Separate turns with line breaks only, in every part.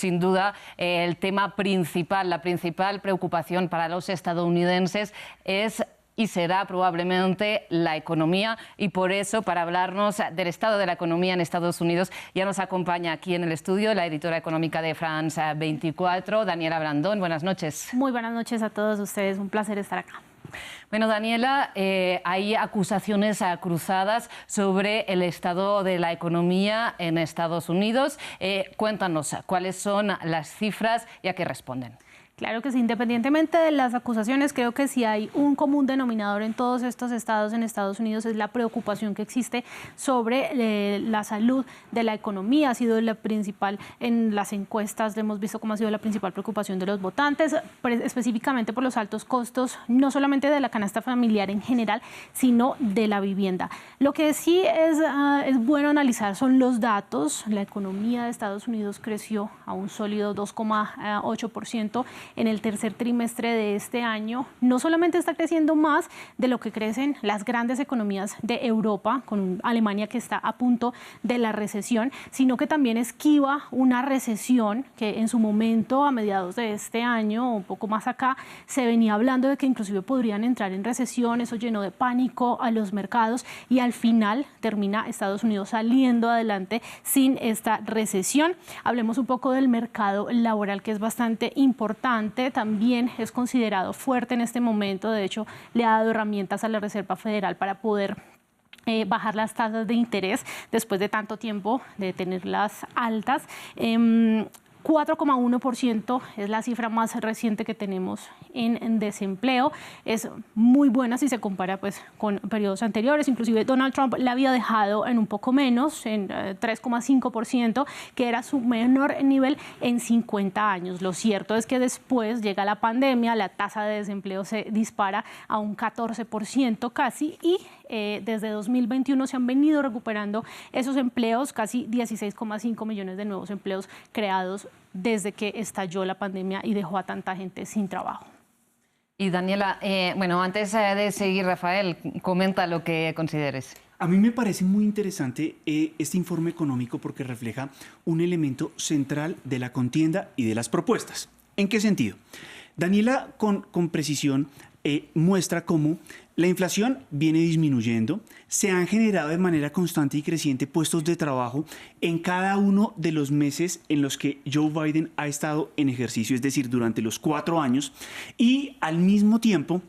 sin duda, el tema principal, la principal preocupación para los estadounidenses es y será probablemente la economía, y por eso, para hablarnos del estado de la economía en Estados Unidos, ya nos acompaña aquí en el estudio la editora económica de France 24, Daniela Brandón. Buenas noches.
Muy buenas noches a todos ustedes, un placer estar acá.
Bueno, Daniela, hay acusaciones cruzadas sobre el estado de la economía en Estados Unidos. Cuéntanos cuáles son las cifras y a qué responden.
Claro que sí, independientemente de las acusaciones, creo que si hay un común denominador en todos estos estados en Estados Unidos es la preocupación que existe sobre la salud de la economía. Ha sido la principal en las encuestas, hemos visto cómo ha sido la principal preocupación de los votantes, específicamente por los altos costos, no solamente de la canasta familiar en general, sino de la vivienda. Lo que sí es bueno analizar son los datos. La economía de Estados Unidos creció a un sólido 2,8%. En el tercer trimestre de este año. No solamente está creciendo más de lo que crecen las grandes economías de Europa, con Alemania que está a punto de la recesión, sino que también esquiva una recesión que en su momento, a mediados de este año, o un poco más acá, se venía hablando de que inclusive podrían entrar en recesión. Eso llenó de pánico a los mercados y al final termina Estados Unidos saliendo adelante sin esta recesión. Hablemos un poco del mercado laboral, que es bastante importante. También es considerado fuerte en este momento. De hecho, le ha dado herramientas a la Reserva Federal para poder bajar las tasas de interés después de tanto tiempo de tenerlas altas. 4,1% es la cifra más reciente que tenemos en desempleo. Es muy buena si se compara pues, con periodos anteriores. Inclusive Donald Trump la había dejado en un poco menos, en 3,5%, que era su menor nivel en 50 años. Lo cierto es que después llega la pandemia, la tasa de desempleo se dispara a un 14% casi, y desde 2021 se han venido recuperando esos empleos, casi 16,5 millones de nuevos empleos creados desde que estalló la pandemia y dejó a tanta gente sin trabajo.
Y Daniela, bueno, antes de seguir, Rafael, comenta lo que consideres.
A mí me parece muy interesante este informe económico porque refleja un elemento central de la contienda y de las propuestas. ¿En qué sentido? Daniela, con precisión, muestra cómo la inflación viene disminuyendo, se han generado de manera constante y creciente puestos de trabajo en cada uno de los meses en los que Joe Biden ha estado en ejercicio, es decir, durante los 4 años, y al mismo tiempo,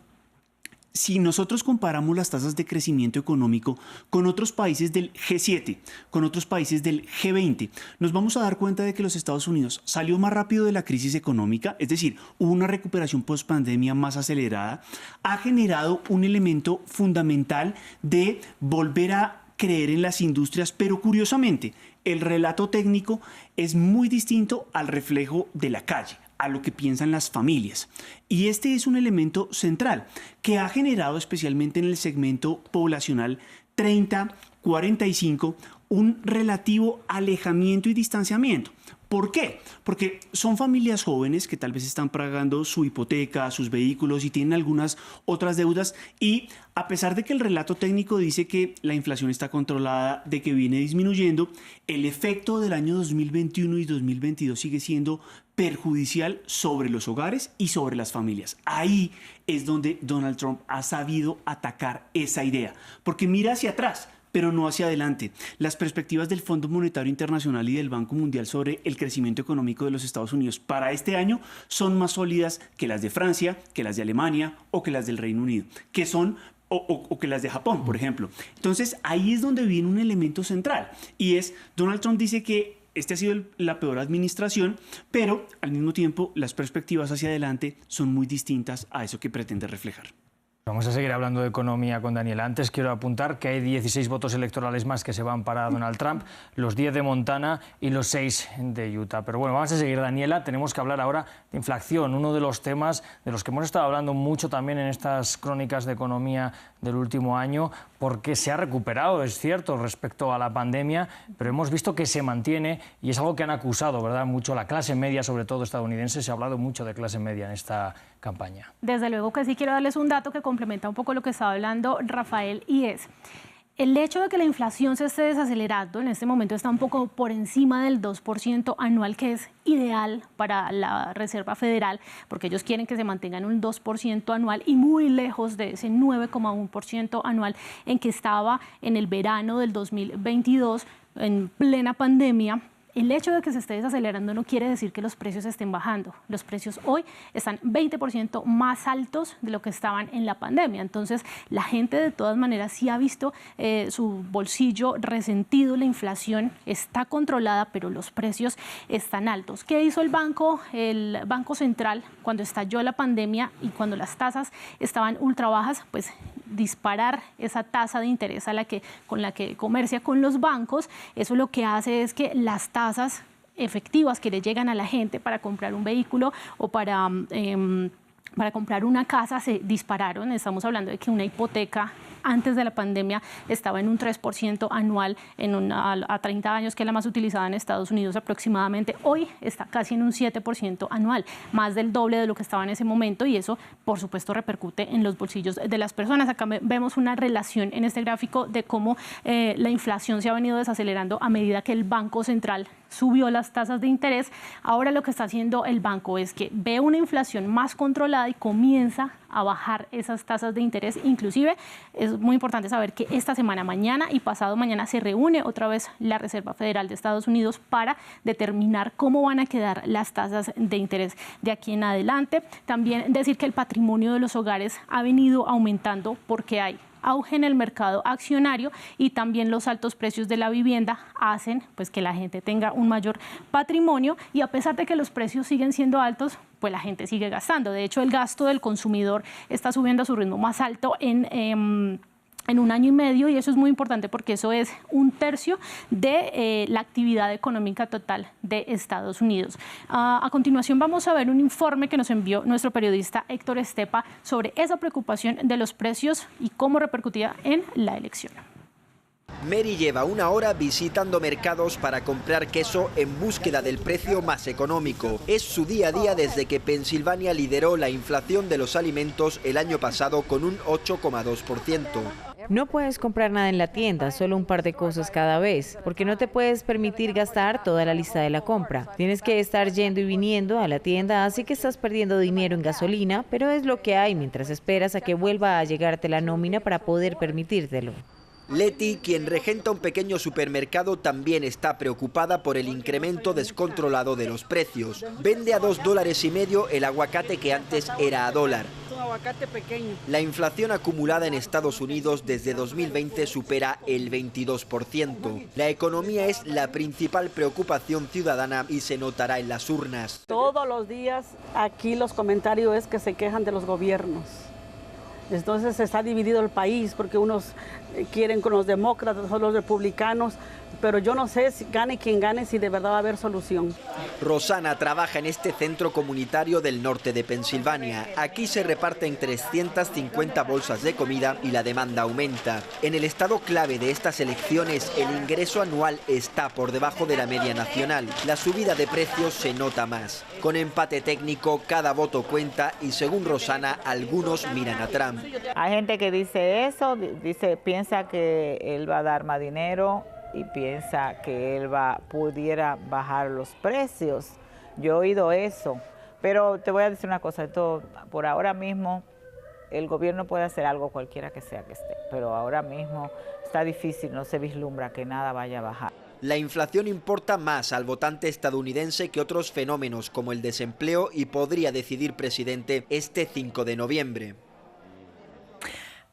si nosotros comparamos las tasas de crecimiento económico con otros países del G7, con otros países del G20, nos vamos a dar cuenta de que los Estados Unidos salió más rápido de la crisis económica, es decir, hubo una recuperación post-pandemia más acelerada, ha generado un elemento fundamental de volver a creer en las industrias, pero curiosamente, el relato técnico es muy distinto al reflejo de la calle, a lo que piensan las familias. Y este es un elemento central que ha generado, especialmente en el segmento poblacional 30-45, un relativo alejamiento y distanciamiento. ¿Por qué? Porque son familias jóvenes que tal vez están pagando su hipoteca, sus vehículos y tienen algunas otras deudas, y a pesar de que el relato técnico dice que la inflación está controlada, de que viene disminuyendo, el efecto del año 2021 y 2022 sigue siendo perjudicial sobre los hogares y sobre las familias. Ahí es donde Donald Trump ha sabido atacar esa idea, porque mira hacia atrás, pero no hacia adelante. Las perspectivas del Fondo Monetario Internacional y del Banco Mundial sobre el crecimiento económico de los Estados Unidos para este año son más sólidas que las de Francia, que las de Alemania o que las del Reino Unido, que son o que las de Japón, por ejemplo. Entonces, ahí es donde viene un elemento central, y es, Donald Trump dice que este ha sido la peor administración, pero al mismo tiempo las perspectivas hacia adelante son muy distintas a eso que pretende reflejar.
Vamos a seguir hablando de economía con Daniela. Antes quiero apuntar que hay 16 votos electorales más que se van para Donald Trump, los 10 de Montana y los 6 de Utah. Pero bueno, vamos a seguir, Daniela. Tenemos que hablar ahora de inflación, uno de los temas de los que hemos estado hablando mucho también en estas crónicas de economía del último año, porque se ha recuperado, es cierto, respecto a la pandemia, pero hemos visto que se mantiene y es algo que han acusado, ¿verdad?, mucho la clase media, sobre todo estadounidense. Se ha hablado mucho de clase media en esta campaña.
Desde luego que sí. Quiero darles un dato que complementa un poco lo que estaba hablando Rafael, y es: El hecho de que la inflación se esté desacelerando, en este momento está un poco por encima del 2% anual, que es ideal para la Reserva Federal, porque ellos quieren que se mantenga en un 2% anual y muy lejos de ese 9,1% anual en que estaba en el verano del 2022, en plena pandemia. El hecho de que se esté desacelerando no quiere decir que los precios estén bajando. Los precios hoy están 20% más altos de lo que estaban en la pandemia. Entonces, la gente de todas maneras sí ha visto su bolsillo resentido. La inflación está controlada, pero los precios están altos. ¿Qué hizo el Banco Central cuando estalló la pandemia y cuando las tasas estaban ultra bajas? Pues disparar esa tasa de interés con la que comercia con los bancos. Eso lo que hace es que las tasas efectivas que le llegan a la gente para comprar un vehículo o para comprar una casa se dispararon. Estamos hablando de que una hipoteca antes de la pandemia estaba en un 3% anual a 30 años, que es la más utilizada en Estados Unidos aproximadamente. Hoy está casi en un 7% anual, más del doble de lo que estaba en ese momento, y eso, por supuesto, repercute en los bolsillos de las personas. Acá vemos una relación en este gráfico de cómo la inflación se ha venido desacelerando a medida que el Banco Central subió las tasas de interés. Ahora lo que está haciendo el banco es que ve una inflación más controlada y comienza a bajar esas tasas de interés. Inclusive es muy importante saber que esta semana, mañana y pasado mañana, se reúne otra vez la Reserva Federal de Estados Unidos para determinar cómo van a quedar las tasas de interés de aquí en adelante. También decir que el patrimonio de los hogares ha venido aumentando porque hay auge en el mercado accionario y también los altos precios de la vivienda hacen pues que la gente tenga un mayor patrimonio, y a pesar de que los precios siguen siendo altos, pues la gente sigue gastando. De hecho, el gasto del consumidor está subiendo a su ritmo más alto en un año y medio, y eso es muy importante porque eso es 1/3 de la actividad económica total de Estados Unidos. A continuación vamos a ver un informe que nos envió nuestro periodista Héctor Estepa sobre esa preocupación de los precios y cómo repercutía en la elección.
Mary lleva 1 hora visitando mercados para comprar queso en búsqueda del precio más económico. Es su día a día desde que Pensilvania lideró la inflación de los alimentos el año pasado con un 8,2%.
No puedes comprar nada en la tienda, solo un par de cosas cada vez, porque no te puedes permitir gastar toda la lista de la compra. Tienes que estar yendo y viniendo a la tienda, así que estás perdiendo dinero en gasolina, pero es lo que hay mientras esperas a que vuelva a llegarte la nómina para poder permitírtelo.
Leti, quien regenta un pequeño supermercado, también está preocupada por el incremento descontrolado de los precios. Vende a $2,50 el aguacate que antes era a $1.
Un aguacate pequeño.
La inflación acumulada en Estados Unidos desde 2020 supera el 22%. La economía es la principal preocupación ciudadana y se notará en las urnas.
Todos los días aquí los comentarios es que se quejan de los gobiernos. Entonces está dividido el país porque unos quieren con los demócratas, otros los republicanos, pero yo no sé si gane quien gane, si de verdad va a haber solución.
Rosana trabaja en este centro comunitario del norte de Pensilvania. Aquí se reparten 350 bolsas de comida y la demanda aumenta. En el estado clave de estas elecciones, el ingreso anual está por debajo de la media nacional. La subida de precios se nota más. Con empate técnico, cada voto cuenta y según Rosana, algunos miran a Trump.
Hay gente que dice eso, piensa que él va a dar más dinero y piensa que él pudiera bajar los precios. Yo he oído eso, pero te voy a decir una cosa, por ahora mismo el gobierno puede hacer algo cualquiera que sea que esté, pero ahora mismo está difícil, no se vislumbra que nada vaya a bajar.
La inflación importa más al votante estadounidense que otros fenómenos como el desempleo y podría decidir presidente este 5 de noviembre.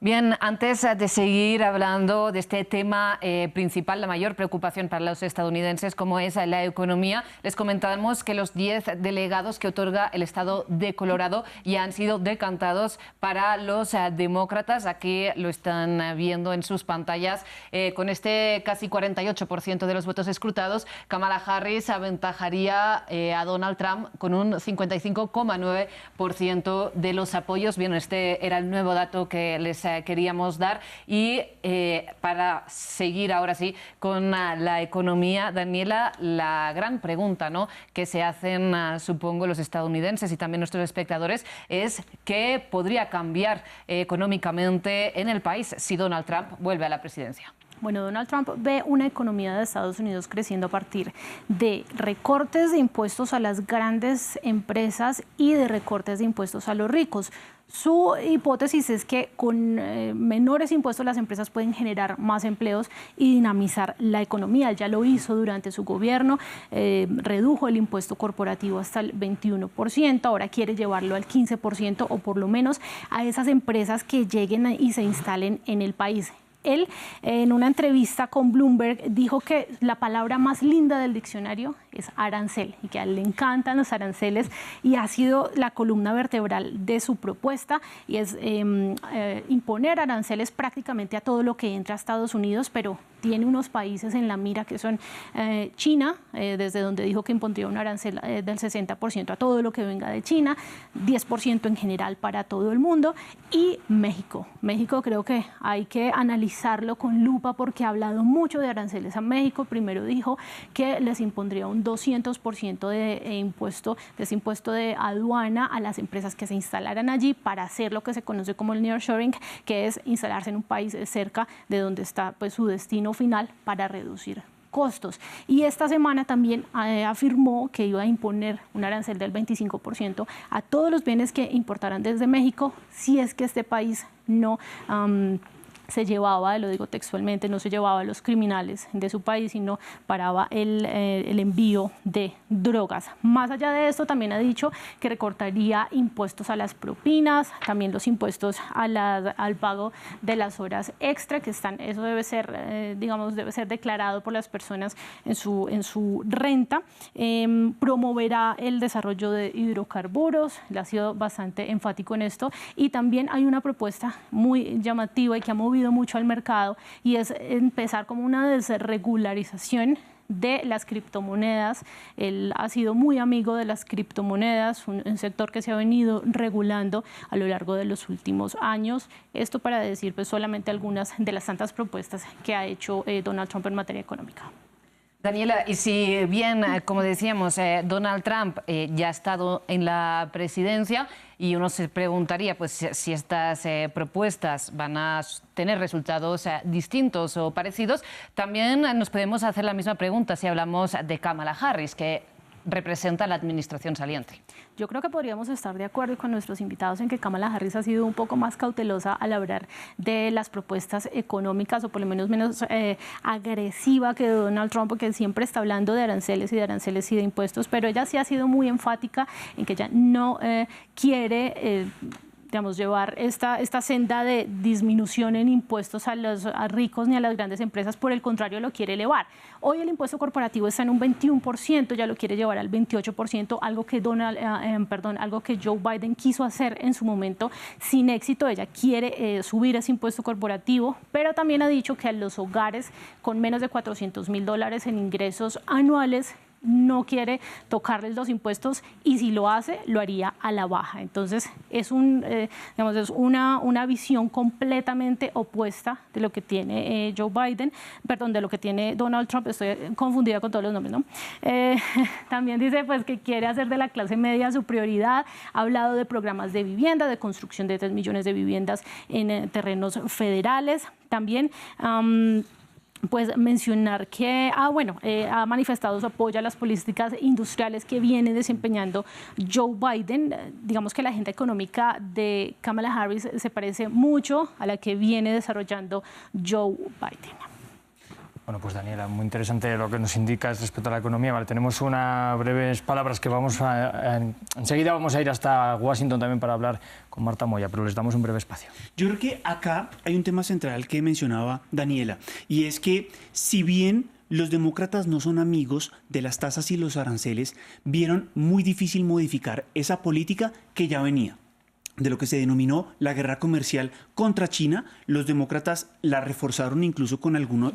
Bien, antes de seguir hablando de este tema principal, la mayor preocupación para los estadounidenses, como es la economía, les comentamos que los 10 delegados que otorga el estado de Colorado ya han sido decantados para los demócratas. Aquí lo están viendo en sus pantallas. Con este casi 48% de los votos escrutados, Kamala Harris aventajaría a Donald Trump con un 55,9% de los apoyos. Bien, este era el nuevo dato que les queríamos dar. Y para seguir ahora sí con la economía, Daniela, la gran pregunta, ¿no?, que se hacen, supongo, los estadounidenses y también nuestros espectadores es qué podría cambiar económicamente en el país si Donald Trump vuelve a la presidencia.
Bueno, Donald Trump ve una economía de Estados Unidos creciendo a partir de recortes de impuestos a las grandes empresas y de recortes de impuestos a los ricos. Su hipótesis es que con menores impuestos las empresas pueden generar más empleos y dinamizar la economía. Ya lo hizo durante su gobierno, redujo el impuesto corporativo hasta el 21%, ahora quiere llevarlo al 15% o por lo menos a esas empresas que lleguen y se instalen en el país. Él, en una entrevista con Bloomberg, dijo que la palabra más linda del diccionario es arancel y que a él le encantan los aranceles y ha sido la columna vertebral de su propuesta y es imponer aranceles prácticamente a todo lo que entra a Estados Unidos, pero tiene unos países en la mira que son China, desde donde dijo que impondría un arancel del 60% a todo lo que venga de China, 10% en general para todo el mundo, y México. México creo que hay que analizarlo con lupa porque ha hablado mucho de aranceles a México. Primero dijo que les impondría un 200% de impuesto de aduana a las empresas que se instalaran allí para hacer lo que se conoce como el nearshoring, que es instalarse en un país cerca de donde está pues su destino final para reducir costos. Y esta semana también afirmó que iba a imponer un arancel del 25% a todos los bienes que importaran desde México si es que este país no se llevaba, lo digo textualmente, no se llevaba a los criminales de su país, sino paraba el envío de drogas. Más allá de esto, también ha dicho que recortaría impuestos a las propinas, también los impuestos al pago de las horas extra, que están, eso debe ser, debe ser declarado por las personas en su renta. Promoverá el desarrollo de hidrocarburos, le ha sido bastante enfático en esto, y también hay una propuesta muy llamativa y que ha movido mucho al mercado y es empezar como una desregularización de las criptomonedas. Él ha sido muy amigo de las criptomonedas, un sector que se ha venido regulando a lo largo de los últimos años. Esto para decir pues solamente algunas de las tantas propuestas que ha hecho Donald Trump en materia económica.
Daniela, y si bien, como decíamos, Donald Trump ya ha estado en la presidencia y uno se preguntaría pues, si estas propuestas van a tener resultados distintos o parecidos, también nos podemos hacer la misma pregunta si hablamos de Kamala Harris, que representa la administración saliente.
Yo creo que podríamos estar de acuerdo con nuestros invitados en que Kamala Harris ha sido un poco más cautelosa al hablar de las propuestas económicas, o por lo menos agresiva que Donald Trump, que siempre está hablando de aranceles y de impuestos, pero ella sí ha sido muy enfática en que ella no quiere llevar esta senda de disminución en impuestos a los ricos ni a las grandes empresas, por el contrario lo quiere elevar. Hoy el impuesto corporativo está en un 21%, ya lo quiere llevar al 28%, algo que Joe Biden quiso hacer en su momento sin éxito. Ella quiere subir ese impuesto corporativo, pero también ha dicho que a los hogares con menos de $400,000 en ingresos anuales no quiere tocarles los impuestos, y si lo hace, lo haría a la baja. Entonces, es una visión completamente opuesta de lo que tiene de lo que tiene Donald Trump. Estoy confundida con todos los nombres, ¿no? También dice pues, que quiere hacer de la clase media su prioridad. Ha hablado de programas de vivienda, de construcción de 3 millones de viviendas en terrenos federales. También pues mencionar que ha manifestado su apoyo a las políticas industriales que viene desempeñando Joe Biden. Digamos que la agenda económica de Kamala Harris se parece mucho a la que viene desarrollando Joe Biden.
Bueno, pues Daniela, muy interesante lo que nos indicas respecto a la economía. Vale, tenemos unas breves palabras que enseguida vamos a ir hasta Washington también para hablar con Marta Moya, pero les damos un breve espacio.
Yo creo que acá hay un tema central que mencionaba Daniela, y es que si bien los demócratas no son amigos de las tasas y los aranceles, vieron muy difícil modificar esa política que ya venía. de lo que se denominó la guerra comercial contra China. Los demócratas la reforzaron incluso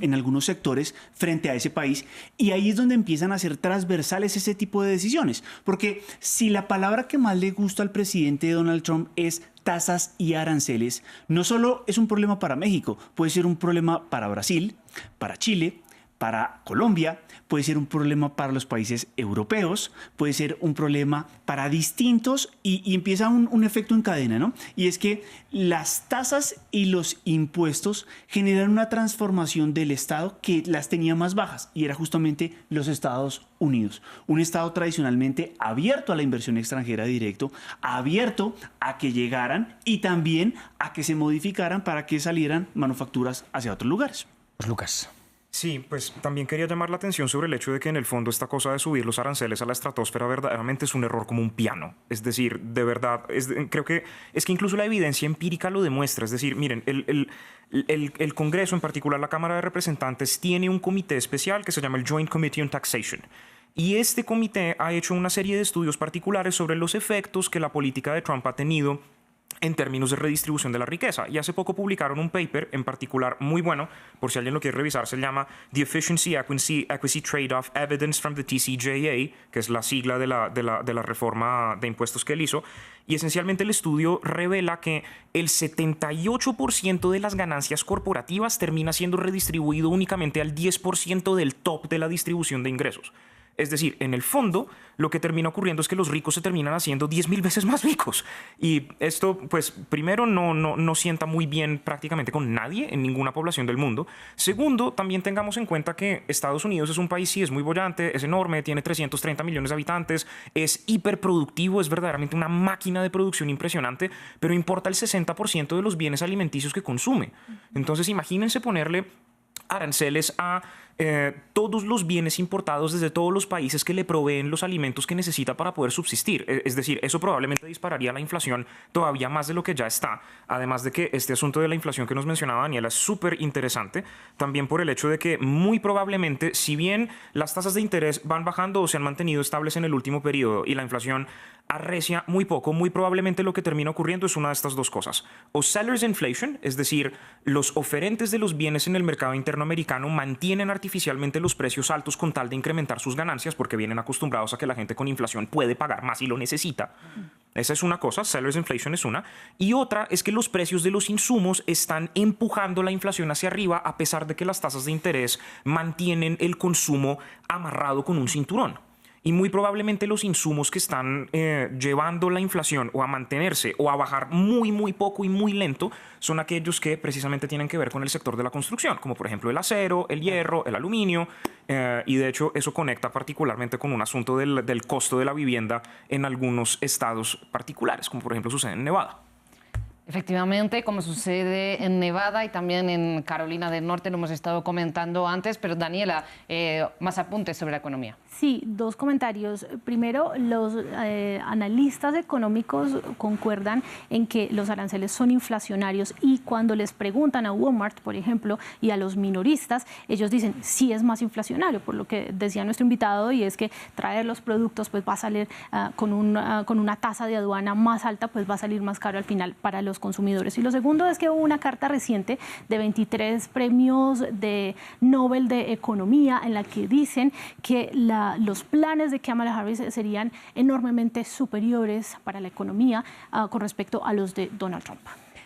en algunos sectores frente a ese país, y ahí es donde empiezan a ser transversales ese tipo de decisiones, porque si la palabra que más le gusta al presidente Donald Trump es tasas y aranceles, no solo es un problema para México, puede ser un problema para Brasil, para Chile, para Colombia, puede ser un problema para los países europeos, puede ser un problema para distintos, y empieza un efecto en cadena, ¿no? Y es que las tasas y los impuestos generan una transformación del Estado que las tenía más bajas, y era justamente los Estados Unidos. Un Estado tradicionalmente abierto a la inversión extranjera directo, abierto a que llegaran y también a que se modificaran para que salieran manufacturas hacia otros lugares.
Pues Lucas.
Sí, pues también quería llamar la atención sobre el hecho de que en el fondo esta cosa de subir los aranceles a la estratosfera verdaderamente es un error como un piano. Es decir, de verdad, creo que es que incluso la evidencia empírica lo demuestra. Es decir, miren, el Congreso, en particular la Cámara de Representantes, tiene un comité especial que se llama el Joint Committee on Taxation. Y este comité ha hecho una serie de estudios particulares sobre los efectos que la política de Trump ha tenido en términos de redistribución de la riqueza. Y hace poco publicaron un paper en particular muy bueno, por si alguien lo quiere revisar, se llama The Efficiency Accuracy Trade-off Evidence from the TCJA, que es la sigla de la reforma de impuestos que él hizo. Y esencialmente el estudio revela que el 78% de las ganancias corporativas termina siendo redistribuido únicamente al 10% del top de la distribución de ingresos. Es decir, en el fondo, lo que termina ocurriendo es que los ricos se terminan haciendo 10.000 veces más ricos. Y esto, pues, primero, no sienta muy bien prácticamente con nadie en ninguna población del mundo. Segundo, también tengamos en cuenta que Estados Unidos es un país, sí, es muy bollante, es enorme, tiene 330 millones de habitantes, es hiperproductivo, es verdaderamente una máquina de producción impresionante, pero importa el 60% de los bienes alimenticios que consume. Entonces, imagínense ponerle aranceles a todos los bienes importados desde todos los países que le proveen los alimentos que necesita para poder subsistir. Es decir, eso probablemente dispararía la inflación todavía más de lo que ya está. Además de que este asunto de la inflación que nos mencionaba Daniela es súper interesante, también por el hecho de que muy probablemente, si bien las tasas de interés van bajando o se han mantenido estables en el último periodo y la inflación arrecia muy poco, muy probablemente lo que termina ocurriendo es una de estas dos cosas. O seller's inflation, es decir, los oferentes de los bienes en el mercado interno americano mantienen artificialmente los precios altos con tal de incrementar sus ganancias porque vienen acostumbrados a que la gente con inflación puede pagar más y lo necesita. Esa es una cosa, seller's inflation es una. Y otra es que los precios de los insumos están empujando la inflación hacia arriba a pesar de que las tasas de interés mantienen el consumo amarrado con un cinturón. Y muy probablemente los insumos que están llevando la inflación o a mantenerse o a bajar muy, muy poco y muy lento son aquellos que precisamente tienen que ver con el sector de la construcción, como por ejemplo el acero, el hierro, el aluminio. Y de hecho eso conecta particularmente con un asunto del costo de la vivienda en algunos estados particulares, como por ejemplo sucede en Nevada.
Efectivamente, como sucede en Nevada y también en Carolina del Norte, lo hemos estado comentando antes, pero Daniela, más apuntes sobre la economía.
Sí, dos comentarios. Primero, los analistas económicos concuerdan en que los aranceles son inflacionarios y cuando les preguntan a Walmart, por ejemplo, y a los minoristas, ellos dicen sí es más inflacionario, por lo que decía nuestro invitado, y es que traer los productos pues va a salir con una tasa de aduana más alta, pues va a salir más caro al final para los consumidores. Y lo segundo es que hubo una carta reciente de 23 premios de Nobel de Economía en la que dicen que los planes de Kamala Harris serían enormemente superiores para la economía con respecto a los de Donald Trump.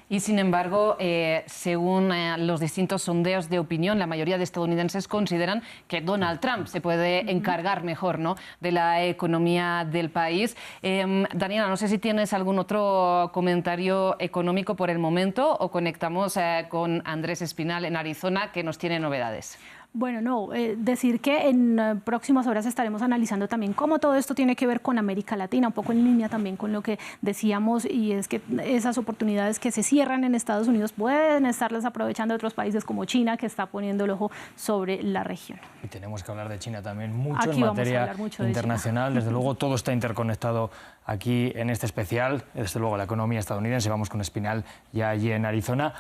Y sin embargo, según los distintos sondeos de opinión, la mayoría de estadounidenses consideran que Donald Trump se puede encargar mejor, ¿no?, de la economía del país. Daniela, no sé si tienes algún otro comentario económico por el momento o conectamos con Andrés Espinal en Arizona, que nos tiene novedades.
Bueno, no, decir que en próximas horas estaremos analizando también cómo todo esto tiene que ver con América Latina, un poco en línea también con lo que decíamos, y es que esas oportunidades que se cierran en Estados Unidos pueden estarlas aprovechando otros países como China, que está poniendo el ojo sobre la región.
Y tenemos que hablar de China también mucho.
Aquí
en materia
mucho
internacional. Desde luego todo está interconectado aquí en este especial. Desde luego la economía estadounidense. Vamos con Espinal ya allí en Arizona.